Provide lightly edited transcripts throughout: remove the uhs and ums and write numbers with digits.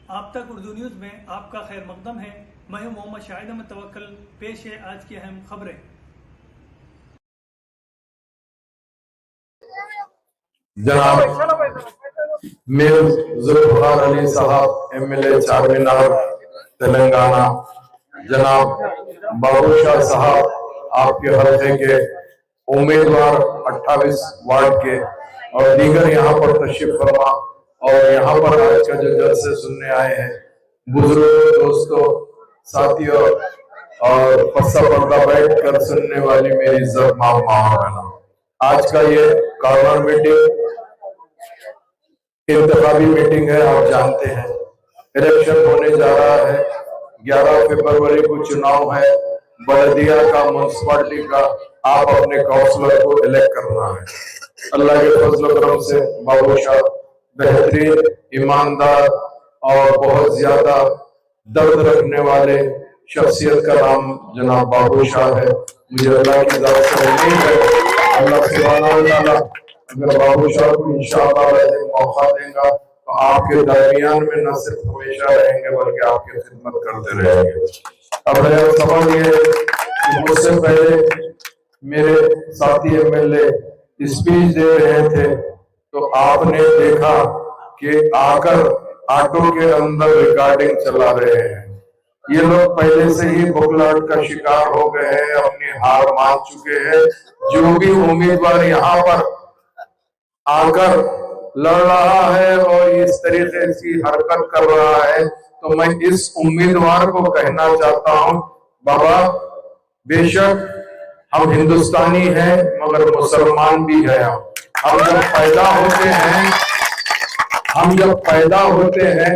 आप तक उर्दू न्यूज में आपका खैर मकदम है। मैं हूं मोहम्मद शाहिद अहमद तवक्कल। पेश है आज की अहम खबरें। जनाब मीर जुल्फिकार अली साहब एमएलए चारमीनार तेलंगाना, जनाब बाबूशाह साहब आपके हल्के के उम्मीदवार 28 वार्ड के और दीगर यहाँ पर तशरीफ फरमा और यहाँ पर आज का जो जलसे सुनने आए हैं बुजुर्गों, दोस्तों, साथियों और पर्दा पर्दा बैठ कर सुनने वाली मेरी इज्जत माँ बहनों, आज का ये कॉर्नर मीटिंग इंतखाबी मीटिंग है। आप जानते हैं इलेक्शन होने जा रहा है। 11 फरवरी को चुनाव है। बलदिया का, म्युनिसिपालिटी का आप अपने काउंसलर को इलेक्ट करना है। अल्लाह के फजल करम से बाबूशाह बेहतरीन, ईमानदार और बहुत ज्यादा दर्द रखने वाले शख्सियत का नाम जनाब बाबूशाह है। मुझे अल्लाह की तरफ से उम्मीद है अल्लाह सुब्हानहू व तआला अगर बाबूशाह को इंशाअल्लाह मौका देगा तो आपके दरमियान में न सिर्फ हमेशा रहेंगे बल्कि आपकी खिदमत करते रहेंगे। अब मेरा सवाल ये है कि मुझसे पहले मेरे साथी एमएलए स्पीच दे रहे थे तो आपने देखा कि आकर ऑटो के अंदर रिकॉर्डिंग चला रहे हैं। ये लोग पहले से ही बुकलाट का शिकार हो गए हैं, अपनी हार मान चुके हैं। जो भी उम्मीदवार यहाँ पर आकर लड़ रहा है और इस तरीके की हरकत कर रहा है तो मैं इस उम्मीदवार को कहना चाहता हूं, बाबा बेशक हम हिंदुस्तानी हैं मगर मुसलमान भी है। हम जब पैदा होते हैं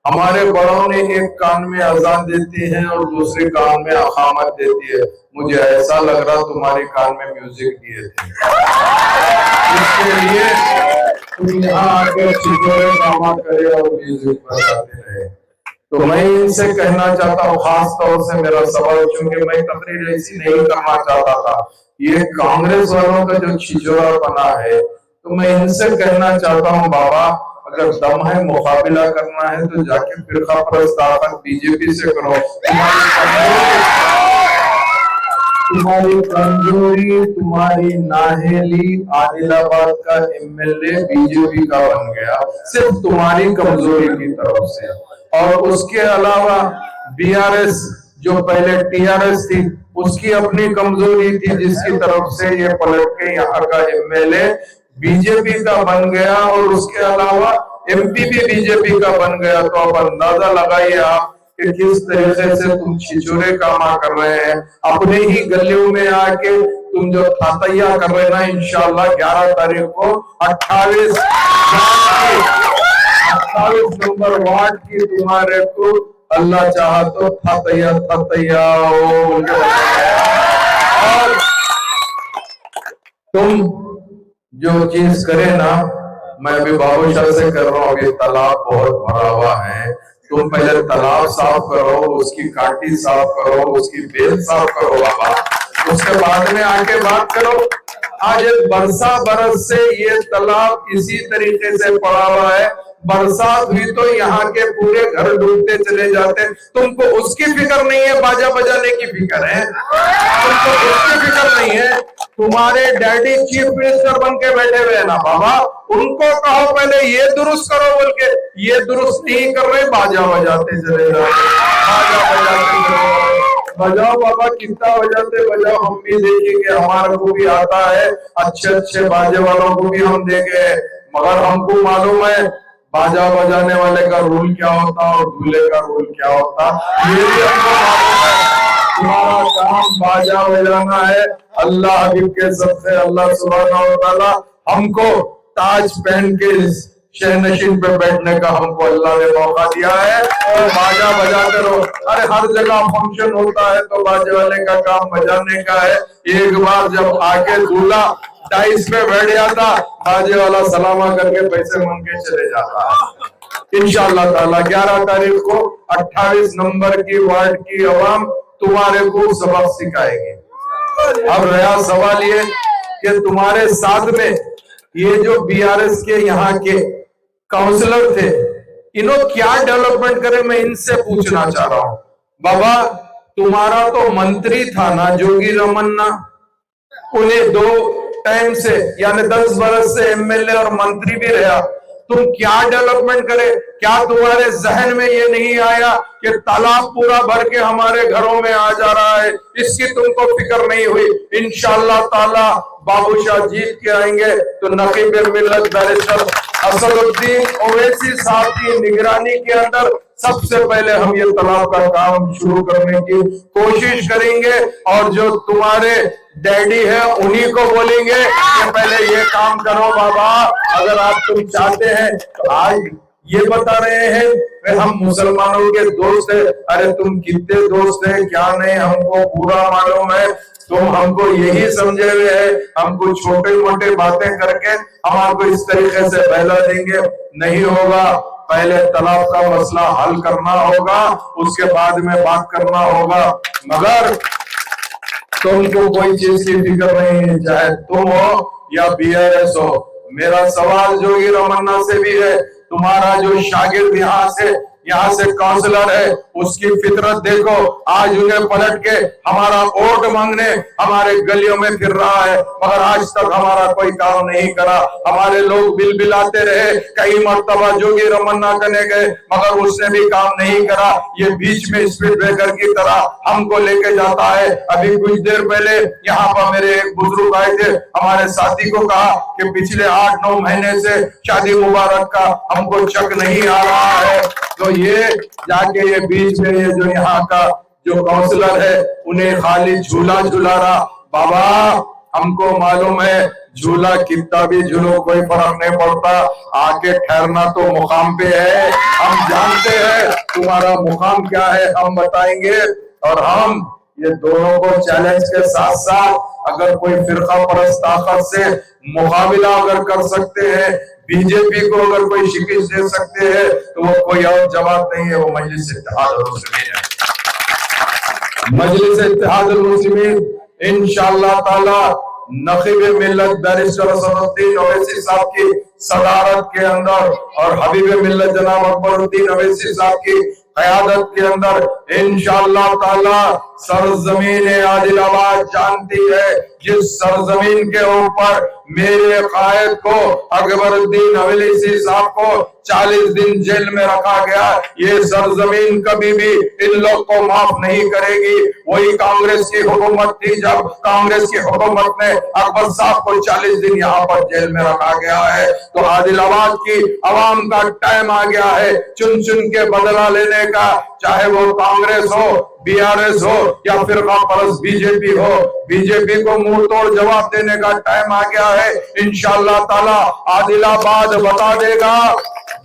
हमारे बड़ों ने एक कान में अजान देती है और दूसरे कान में अकामत देती है। मुझे ऐसा लग रहा तुम्हारे कान में म्यूजिक दिए थे, इसके लिए तुम यहाँ आकर छिछोरे कामा करे और म्यूजिक बजाते रहे। तो मैं इनसे कहना चाहता हूँ, खास तौर से मेरा सवाल, चूंकि मैं तकरीर ऐसी नहीं करना चाहता था, ये कांग्रेस वालों का जो छिछोरापना है, तो मैं इनसे कहना चाहता हूँ बाबा अगर दम है मुकाबला करना है तो जाके फिरका परस्त बीजेपी से करो। तुम्हारी कमजोरी, तुम्हारी नाहेली, आदिलाबाद का एमएलए बीजेपी का बन गया सिर्फ तुम्हारी कमजोरी की तरफ से। और उसके अलावा बीआरएस जो पहले टीआरएस थी उसकी अपनी कमजोरी थी जिसकी तरफ से ये पलट के यहाँ का एमएलए बीजेपी का बन गया और उसके अलावा एमपी भी बीजेपी का बन गया। तो अब अंदाजा लगाइए आप कि किस तरीके से तुम छिछोरे कामा कर रहे हैं। अपने ही गलियों में आके तुम जो थातैया कर रहे हैं ना, इंशाल्लाह 11 तारीख को 28 नंबर वार्ड की तुम्हारे को अल्लाह चाहा तो थातैया और तुम जो चीज करे ना, मैं अभी बाबूशाह से कर रहा हूँ, ये तालाब बहुत भरा हुआ है, तुम पहले तालाब साफ करो, उसकी काटी साफ करो, उसकी बेल साफ करो बाबा, उसके बाद में आके बात करो। आज बरस से ये तालाब इसी तरीके से पड़ा हुआ है। बरसात हुई तो यहाँ के पूरे घर डूबते चले जाते। तुमको उसकी फिक्र नहीं है, बाजा बजाने की फिक्र है, तुमको उसकी फिक्र नहीं है। तुम्हारे डैडी चीफ मिनिस्टर बन के बैठे हुए ना बाबा, उनको कहो पहले ये दुरुस्त करो बोल के, ये दुरुस्त नहीं कर रहे, बाजा बजाते चले जाते, बाजा बजाते बजाओ बाबा, कितना बजाते बजाओ, हम भी देखेंगे, हमारे को भी आता है, अच्छे अच्छे बाजे वालों को भी हम देंगे। मगर हमको मालूम है बाजा बजाने वाले का रूल क्या होता और दूल्हे का रूल क्या होता, ये भी हमको मालूम है। तुम्हारा काम बाजा बजाना है। अल्लाह हबीब के सबसे अल्लाह सुब्हानहू व तआला हमको ताज पहन के शहनशीन पे बैठने का हमको अल्लाह ने मौका दिया है और बाजा बजाते रहो। अरे हर जगह फंक्शन होता है तो बाजे वाले का काम बजाने का है। एक बार जब आके दूल्हा डाइस पे बैठ जाता, बाजे वाला सलामा करके पैसे मांग के चले जाता है। इंशाअल्लाह ताला 11 तारीख को 28 नंबर की वार्ड की अवाम तुम्हारे को सबक सिखाएगी। अब रहा सवाल ये कि तुम्हारे साथ में ये जो बीआरएस के यहाँ के काउंसलर थे इन्हों क्या डेवलपमेंट करे, मैं इनसे पूछना चाह रहा हूं। बाबा तुम्हारा तो मंत्री था ना जोगी रमन्ना, उन्हें 2 टाइम से यानी 10 बरस से एमएलए और मंत्री भी रहा, तुम क्या डेवलपमेंट करे? क्या तुम्हारे जहन में ये नहीं आया कि तालाब पूरा भर के हमारे घरों में आ जा रहा है, इसकी तुमको फिक्र नहीं हुई? इंशाअल्लाह ताला बाबूशाह जीत के आएंगे तो नकीब मिल्लत बैरिस्टर असदुद्दीन ओवैसी साहब की निगरानी के अंदर सबसे पहले हम ये तालाब का काम शुरू करने की कोशिश करेंगे, और जो तुम्हारे डैडी है उन्हीं को बोलेंगे कि पहले ये काम करो बाबा, अगर आप तुम चाहते हैं तो। आज ये बता रहे हैं कि हम मुसलमानों के दोस्त है, अरे तुम कितने दोस्त हैं क्या नहीं हमको पूरा मालूम है। तुम हमको यही समझे हुए है, हमको छोटे मोटे बातें करके हम आपको इस तरीके से बहला देंगे, नहीं होगा। पहले तालाब का मसला हल करना होगा, उसके बाद में बात करना होगा। मगर तुमको कोई चीज की फिक्र नहीं है, चाहे तुम हो या बीआरएस हो। मेरा सवाल जोगी रमन्ना से भी है, तुम्हारा जो शागिर्द यहाँ से काउंसलर है, उसकी फितरत देखो। आज उन्हें पलट के हमारा वोट मांगने हमारे गलियों में फिर रहा है, मगर आज तक हमारा कोई काम नहीं करा। हमारे लोग बिल बिलाते रहे, कई मर्तबा जोगी रमन्ना करने गए, मगर उसने भी काम नहीं करा। ये बीच में स्पीड ब्रेकर की तरह हमको लेके जाता है। अभी कुछ देर पहले यहाँ पर मेरे एक बुजुर्ग आए थे, हमारे साथी को कहा कि पिछले 8-9 महीने से शादी मुबारक का हमको चेक नहीं आ रहा है। तो ये जाके ये बीच में ये जो यहाँ का जो काउंसलर है उन्हें खाली झूला झूला रहा। बाबा हमको मालूम है झूला कितना भी झूलो कोई फर्क नहीं पड़ता, आके ठहरना तो मुकाम पे है। हम जानते हैं तुम्हारा मुकाम क्या है, हम बताएंगे। और हम ये दोनों को चैलेंज के साथ साथ अगर कोई फिरका परस्त ताकत से मुकाबला अगर कर सकते हैं, बीजेपी को अगर कोई शिकस्त दे सकते हैं, तो वो कोई और जवाब नहीं है, वो मजलिस इत्तेहादुल मुस्लिमीन है। मजलिस इत्तेहादुल मुस्लिमीन इंशाअल्लाह ताला नकीब मिल्लत बैरिस्टर असदुद्दीन ओवैसी साहब की सदारत के अंदर और हबीब मिल्लत जनाब अकबरुद्दीन ओवैसी साहब की क़यादत के अंदर इंशाअल्लाह ताला सरजमीन आदिलाबाद जानती है, जिस सरजमीन के ऊपर मेरे कायद को अकबरुद्दीन ओवैसी साहब को 40 दिन जेल में रखा गया, ये सरजमीन कभी भी इन लोग को माफ नहीं करेगी। वही कांग्रेस की हुकूमत थी, जब कांग्रेस की हुकूमत ने अकबर साहब को 40 दिन यहाँ पर जेल में रखा गया है। तो आदिलाबाद की आवाम का टाइम आ गया है चुन चुन के बदला लेने का, चाहे वो कांग्रेस हो, बीआरएस हो या फिर परस्त बीजेपी हो। बीजेपी को मुंह तोड़ जवाब देने का टाइम आ गया है। इंशाअल्लाह ताला आदिलाबाद बता देगा।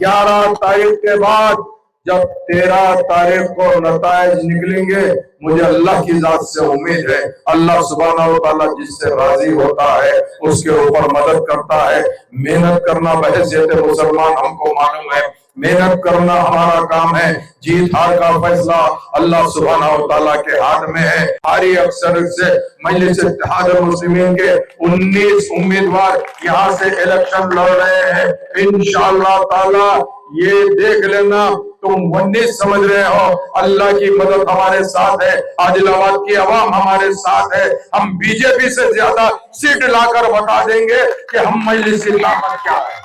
11 तारीख के बाद जब 13 तारीख को नताइज निकलेंगे, मुझे अल्लाह की जात से उम्मीद है, अल्लाह सुब्हानहू व तआला जिससे राजी होता है उसके ऊपर मदद करता है। मेहनत करना बहैसियत मुसलमान हमको मालूम है, मेहनत करना हमारा काम है। जीत हार का फैसला अल्लाह सुब्हानहू व तआला के हाथ में है। हारी अक्सर से मजलिस इत्तेहादुल मुस्लिमीन के 19 उम्मीदवार यहाँ से इलेक्शन लड़ रहे हैं। इंशाअल्लाह ताला ये देख लेना, तुम 19 समझ रहे हो, अल्लाह की मदद हमारे साथ है, आदिलाबाद की आवाम हमारे साथ है। हम बीजेपी से ज्यादा सीट लाकर बता देंगे कि हम मजलिस की ताकत क्या है,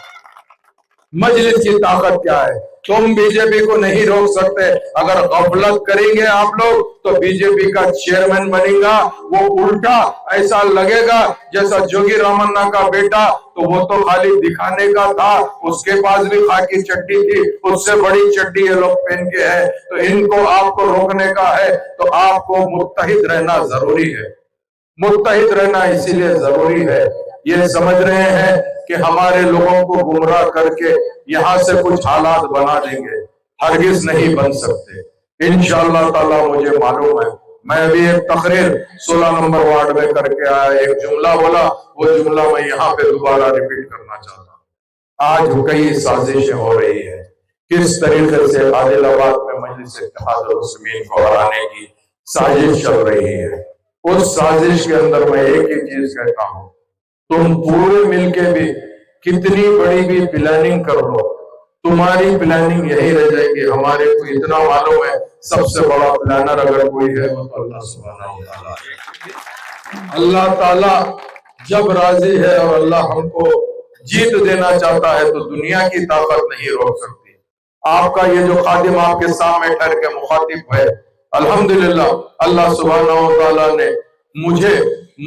मजलिस की ताकत क्या है। तुम बीजेपी को नहीं रोक सकते। अगर गफलत करेंगे आप लोग तो बीजेपी का चेयरमैन बनेगा, वो उल्टा ऐसा लगेगा जैसा जोगी रमन्ना का बेटा, तो वो तो खाली दिखाने का था, उसके पास भी खाकी चड्डी थी, उससे बड़ी चड्डी ये लोग पहन के है। तो इनको आपको रोकने का है तो आपको मुत्तहिद रहना जरूरी है। मुत्तहिद रहना इसीलिए जरूरी है, ये समझ रहे हैं कि हमारे लोगों को गुमराह करके यहाँ से कुछ हालात बना देंगे, हरगिज नहीं बन सकते। इंशाअल्लाह ताला मुझे मालूम है। मैं अभी एक तकरीर 16 नंबर वार्ड में करके आया, एक जुमला बोला, वो जुमला मैं यहाँ पे दोबारा रिपीट करना चाहता हूँ। आज कई साजिशें हो रही है, किस तरीके से आदिलाबाद में मजलिस इत्तेहादुल मुस्लिमीन को हराने की साजिश चल रही है। उस साजिश के अंदर मैं एक ही चीज कहता हूँ, तुम पूरे मिलके भी कितनी बड़ी भी प्लानिंग कर लो, तुम्हारी प्लानिंग यही रह जाएगी। हमारे को इतना मालूम है, सबसे बड़ा प्लानर अगर कोई है वो तो अल्लाह सुब्हानहू व तआला है। अल्लाह ताला जब राजी है और अल्लाह हमको जीत देना चाहता है तो दुनिया की ताकत नहीं रोक सकती। आपका ये जो खादिम आपके सामने ठहर के मुखातिब है, अल्हम्दुलिल्लाह अल्लाह सुब्हानहू व तआला ने मुझे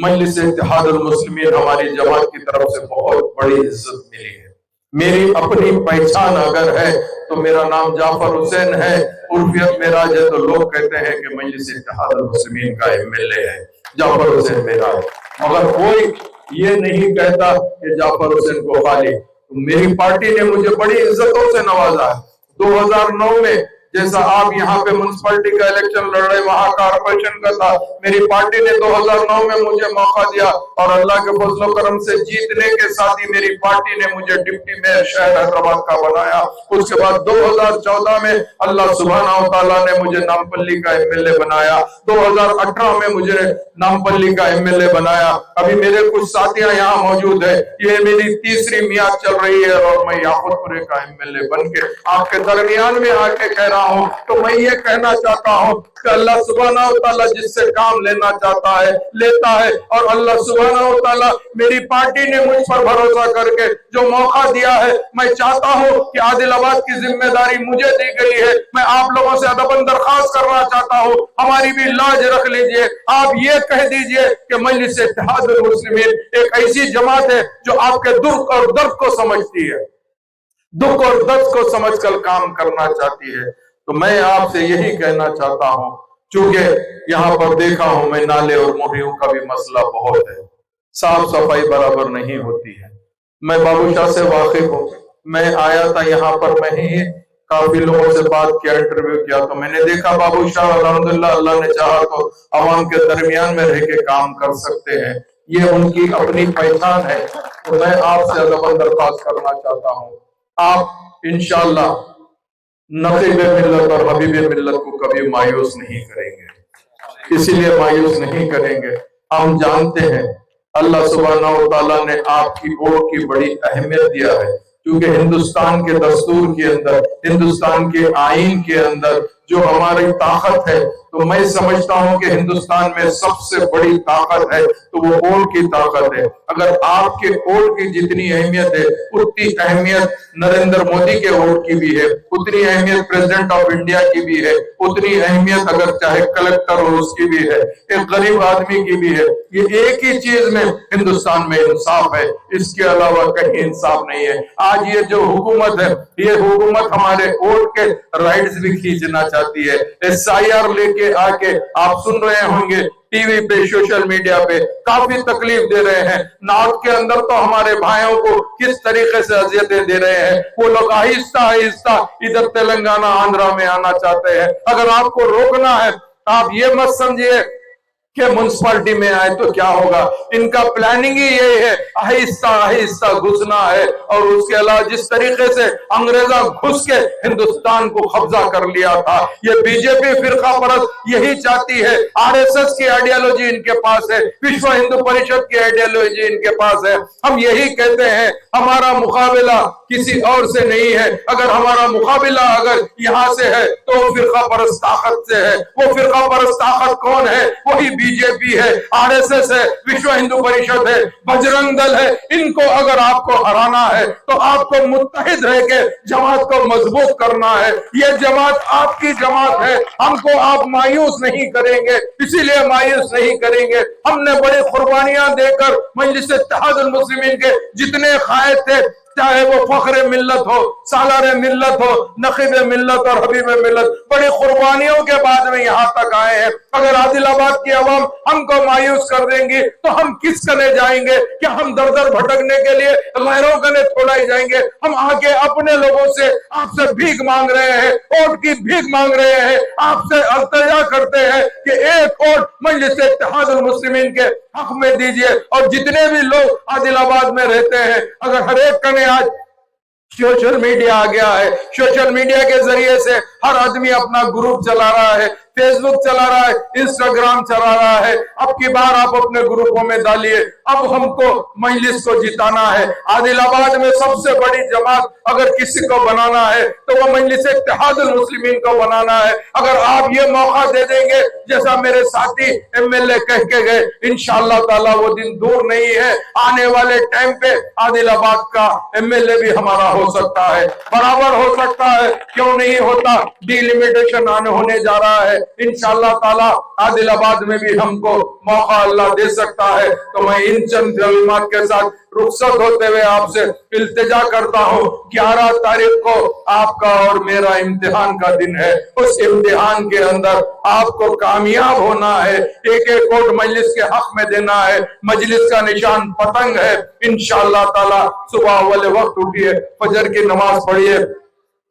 मजलिस इत्तेहादुल मुस्लिमीन हमारी जमात की तरफ से बहुत बड़ी इज्जत मिली है। मेरी अपनी पहचान अगर है तो मेरा नाम जाफर हुसैन है, उर्फियत मेराज है, तो लोग कहते हैं कि मजलिस इत्तेहादुल मुस्लिमीन का एमएलए है जाफर हुसैन मेराज। मगर कोई ये नहीं कहता कि जाफर हुसैन को खाली। तो मेरी पार्टी ने मुझे बड़ी इज्जतों से नवाजा है। 2009 में जैसा आप यहाँ पे म्युनिसिपैलिटी का इलेक्शन लड़ रहे, वहां कारपोरेशन का था, मेरी पार्टी ने 2009 में मुझे मौका दिया और अल्लाह के फजल करम से जीतने के साथ ही मेरी पार्टी ने मुझे डिप्टी मेयर शहर हैदराबाद का बनाया। उसके बाद 2014 में अल्लाह सुब्हानहू व तआला ने मुझे नामपल्ली का एमएलए बनाया। 2018 में मुझे नामपल्ली का एमएलए बनाया। अभी मेरे कुछ साथियां यहाँ मौजूद है, ये मेरी तीसरी मियाद चल रही है और मैं याकूतपुरे का एमएलए बन के आपके दरमियान में आके कह रहा हूं। तो मैं ये कहना चाहता हूं कि अल्लाह सुब्हानहू व तआला जिससे काम लेना चाहता है लेता है, और अल्लाह सुब्हानहू व तआला मेरी पार्टी ने मुझ पर भरोसा करके जो मौका दिया है, मैं चाहता हूं कि आदिलाबाद की जिम्मेदारी मुझे दी गई है। मैं आप लोगों से अदबन दरखास्त करना चाहता हूं, हमारी भी लाज रख लीजिए। आप ये कह दीजिए कि मजलिस इत्तेहादुल मुस्लिमीन एक ऐसी जमात है जो आपके दुख और दर्द को समझती है, दुख और दर्द को समझकर काम करना चाहती है। तो मैं आपसे यही कहना चाहता हूं, चूंकि यहाँ पर देखा हूं मैं नाले और मोहरियों का भी मसला बहुत है, साफ सफाई बराबर नहीं होती है। मैं बाबूशाह से वाकिफ हूँ, मैं आया था यहाँ पर, मैं ही काफी लोगों से बात किया, इंटरव्यू किया, तो मैंने देखा बाबूशाह अल्हम्दुलिल्लाह अल्लाह ने चाहा तो आवाम के दरमियान में रह के काम कर सकते हैं, ये उनकी अपनी पहचान है। तो मैं आपसे अदबन दरख्वास्त करना चाहता हूँ, आप इंशाअल्लाह नकीब मिल्लत और हबीब मिल्लत को कभी मायूस नहीं करेंगे। इसीलिए मायूस नहीं करेंगे, हम जानते हैं अल्लाह सुब्हानहू व तआला ने आपकी वोट की बड़ी अहमियत दिया है, क्योंकि हिंदुस्तान के दस्तूर के अंदर, हिंदुस्तान के आईन के अंदर जो हमारी ताकत है, तो मैं समझता हूं कि हिंदुस्तान में सबसे बड़ी ताकत है तो वो वोट की ताकत है। अगर आपके वोट की जितनी अहमियत है उतनी अहमियत नरेंद्र मोदी के वोट की भी है, उतनी अहमियत प्रेसिडेंट ऑफ इंडिया की भी है, उतनी अहमियत अगर चाहे कलेक्टर हो उसकी भी है, एक गरीब आदमी की भी है। ये एक ही चीज में हिंदुस्तान में इंसाफ है, इसके अलावा कहीं इंसाफ नहीं है। आज ये जो हुकूमत है, ये हुकूमत हमारे वोट के राइट्स भी खींचना चाहती है। SIR लेके आके आप सुन रहे होंगे टीवी पे, सोशल मीडिया पे काफी तकलीफ दे रहे हैं। नॉर्थ के अंदर तो हमारे भाइयों को किस तरीके से अजियतें दे रहे हैं, वो लोग आहिस्ता आहिस्ता इधर तेलंगाना आंध्रा में आना चाहते हैं। अगर आपको रोकना है, आप ये मत समझिए कि म्युनिसिपैलिटी में आए तो क्या होगा, इनका प्लानिंग ही यही है, आहिस्ता आहिस्ता घुसना है। और उसके अलावा जिस तरीके से अंग्रेजा घुस के हिंदुस्तान को कब्जा कर लिया था, ये बीजेपी फिरका परस्त यही चाहती है। RSS की आइडियोलॉजी इनके पास है, विश्व हिंदू परिषद की आइडियोलॉजी इनके पास है। हम यही कहते हैं, हमारा मुकाबला किसी और से नहीं है। अगर हमारा मुकाबला अगर यहाँ से है तो फिरका परस्त ताकत से है। वो फिरका परस्त ताकत कौन है? वही बीजेपी है, RSS है, विश्व हिंदू परिषद है, बजरंग दल है। इनको अगर आपको हराना है तो आपको मुत्तहिद रह के जमात को मजबूत करना है। ये जमात आपकी जमात है, हमको आप मायूस नहीं करेंगे, इसीलिए मायूस नहीं करेंगे। हमने बड़ी कुर्बानियां देकर मजलिस इत्तेहादुल मुस्लिमीन के जितने कायद थे, चाहे वो फख्र मिल्लत हो, सालार मिल्लत हो, नकीब मिल्लत और हबीब मिल्लत, बड़ी कुर्बानियों के बाद में यहाँ तक आए हैं। अगर आदिलाबाद की अवाम हमको मायूस कर देंगी तो हम किस कने जाएंगे? क्या हम दर दर भटकने के लिए गैरों कने थोड़ा ही जाएंगे? हम आके अपने लोगों से आपसे भीख मांग रहे हैं, वोट की भीख मांग रहे हैं, आपसे अल्तजा करते हैं कि एक वोट मजलिस इत्तेहादुल मुस्लिमीन के हक में दीजिए। और जितने भी लोग आदिलाबाद में रहते हैं, अगर हर एक कने आज सोशल मीडिया आ गया है, सोशल मीडिया के जरिए से हर आदमी अपना ग्रुप चला रहा है, फेसबुक चला रहा है, इंस्टाग्राम चला रहा है। अब की बार आप अपने ग्रुपों में डालिए, अब हमको मजलिस को जिताना है। आदिलाबाद में सबसे बड़ी जमात अगर किसी को बनाना है तो वो मजलिस इत्तेहादुल मुस्लिमीन को बनाना है। अगर आप ये मौका दे देंगे, जैसा मेरे साथी एमएलए कह के गए, इंशाअल्लाह ताला वो दिन दूर नहीं है। आने वाले टाइम पे आदिलाबाद का एमएलए भी हमारा हो सकता है, बराबर हो सकता है, क्यों नहीं होता। डिलिमिटेशन आने होने जा रहा है, इंशाअल्लाह ताला आदिलाबाद में भी हमको मौका अल्लाह दे सकता है। तो मैं इन चंद कलिमात के साथ रुखसत होते हुए आपसे इल्तिजा करता हूँ, 11 तारीख को आपका और मेरा इम्तिहान का दिन है। उस इम्तिहान के अंदर आपको कामयाब होना है, एक एक वोट मजलिस के हक में देना है। मजलिस का निशान पतंग है। इंशाअल्लाह ताला सुबह वाले वक्त उठिए, फजर की नमाज पढ़िए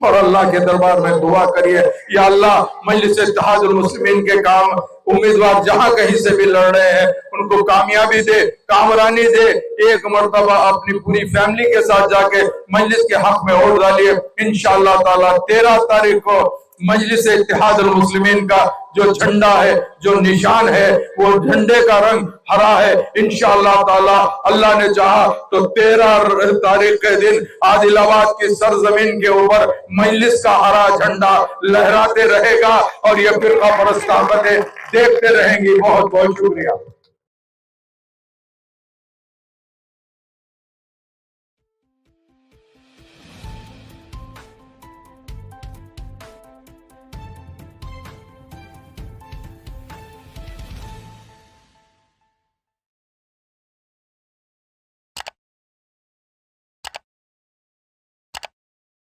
और अल्लाह के दरबार में दुआ करिए, या अल्लाह मजलिस इत्तेहादुल मुस्लिमीन के काम उम्मीदवार जहां कहीं से भी लड़ रहे हैं उनको कामयाबी दे, कामरानी दे। एक मर्तबा अपनी पूरी फैमिली के साथ जाके मजलिस के हक में वोट डालिए। इंशाअल्लाह ताला 13 तारीख को मजलिस इत्तेहादुल मुस्लिमीन का जो झंडा है, जो निशान है, वो झंडे का रंग हरा है। इंशाअल्लाह ताला अल्लाह ने चाहा तो 13 तारीख के दिन आदिलाबाद की सरजमीन के ऊपर मजलिस का हरा झंडा लहराते रहेगा और ये फिरका परस्त ताकतें देखते रहेंगी। बहुत बहुत शुक्रिया।